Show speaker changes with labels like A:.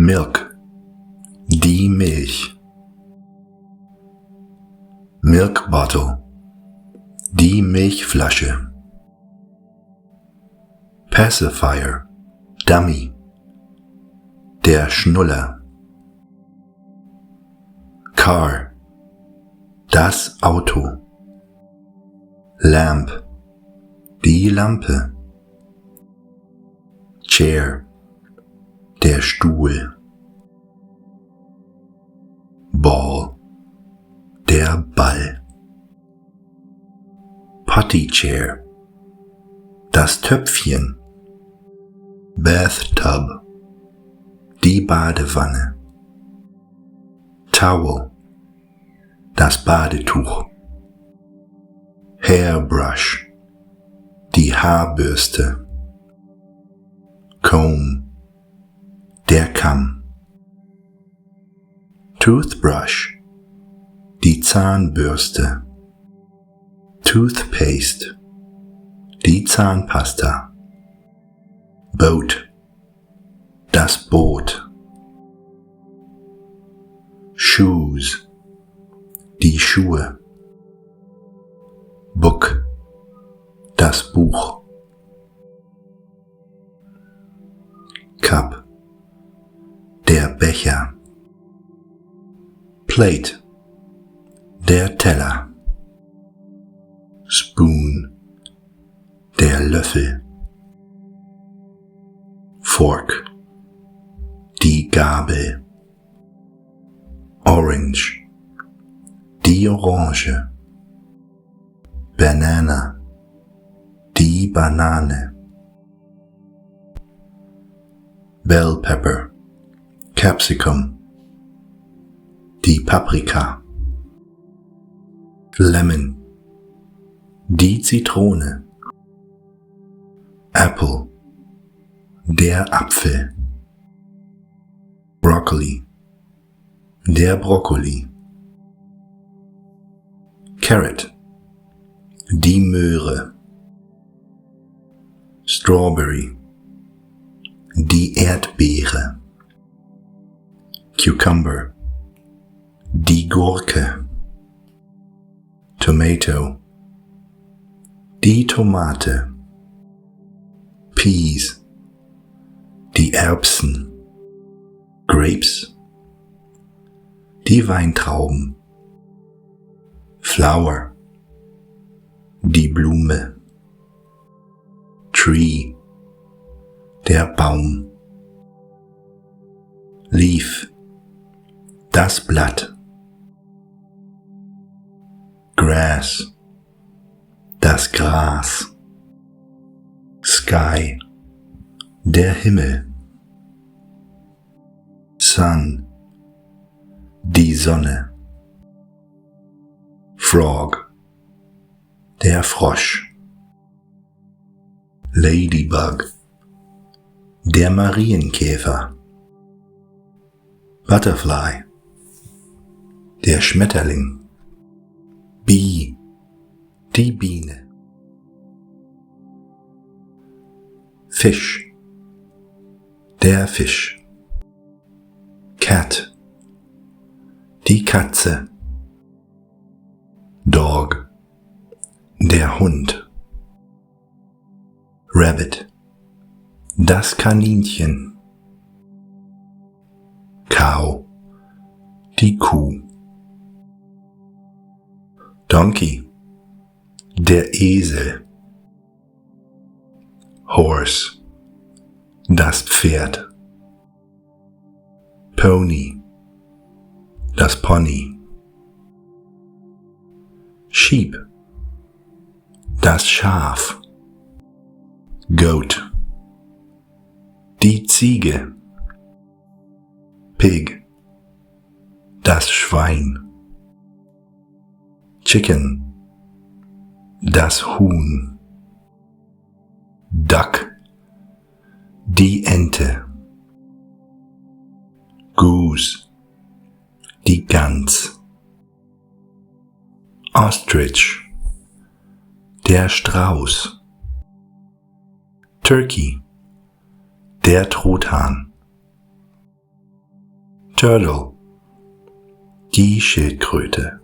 A: Milk, die Milch. Milk bottle, die Milchflasche. Pacifier, Dummy, der Schnuller. Car, das Auto. Lamp, die Lampe. Chair, der Stuhl. Ball, der Ball. Potty Chair, das Töpfchen. Bathtub, die Badewanne. Towel, das Badetuch. Hairbrush, die Haarbürste. Comb, der Kamm. Toothbrush, die Zahnbürste. Toothpaste, die Zahnpasta. Boat, das Boot. Shoes, die Schuhe. Book, das Buch. Cup, der Becher. Plate, der Teller. Spoon, der Löffel. Fork, die Gabel. Orange, die Orange. Banana, die Banane. Bell pepper, Capsicum, die Paprika. Lemon, die Zitrone. Apple, der Apfel. Broccoli, der Brokkoli. Carrot, die Möhre. Strawberry, die Erdbeere. Cucumber, die Gurke. Tomato, die Tomate. Peas, die Erbsen. Grapes, die Weintrauben. Flower, die Blume. Tree, der Baum. Leaf, das Blatt. Grass, das Gras. Sky, der Himmel. Sun, die Sonne. Frog, der Frosch. Ladybug, der Marienkäfer. Butterfly, der Schmetterling. Bee, die Biene. Fish, der Fisch. Cat, die Katze. Dog, der Hund. Rabbit, das Kaninchen. Cow, die Kuh. Donkey, der Esel. Horse, das Pferd. Pony, das Pony. Sheep, das Schaf. Goat, die Ziege. Pig, das Schwein. Chicken, das Huhn. Duck, die Ente. Goose, die Gans. Ostrich, der Strauß. Turkey, der Truthahn. Turtle, die Schildkröte.